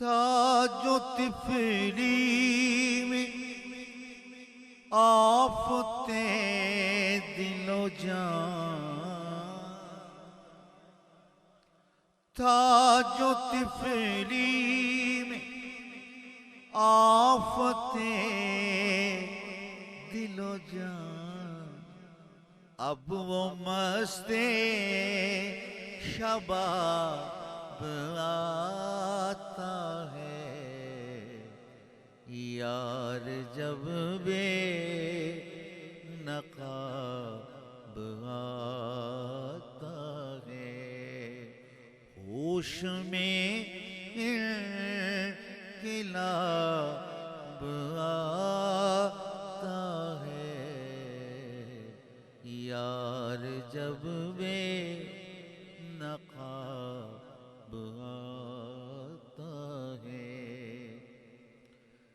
تھا جو طفلی میں آفتیں دل و جان، تھا جو طفلی میں آفتیں دل و جان، اب وہ مست شباب آتا ہے، یار جب بے نقاب آتا ہے، ہوش میں انقلاب